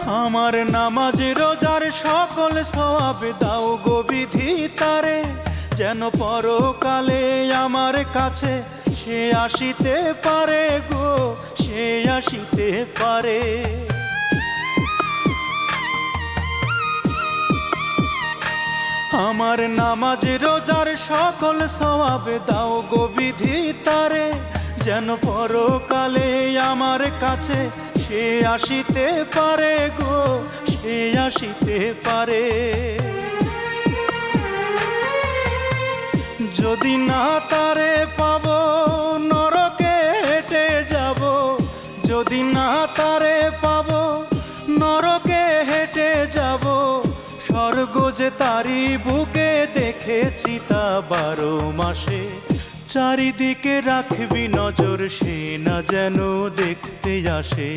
আমার নামাজ রোজার সকল সওয়াব দাও গো বিধি তারে, যেন পরকালে আমার কাছে সে আসিতে পারে গো, সে আসিতে পারে। আমার নামাজ রোজার সকল সওয়াব দাও গো বিধি তারে, যেন পরকালে আমার কাছে সে আসিতে পারে গো, সে আসিতে পারে। যদি না তারে পাবো নরকে হেঁটে যাব, যদি না তারে পাবো নরকে হেঁটে যাব। স্বর্গ যে তারি বুকে দেখেছি তা 12 মাসে, চারিদিকে রাখবি নজর সে না যেন দেখতে আসে।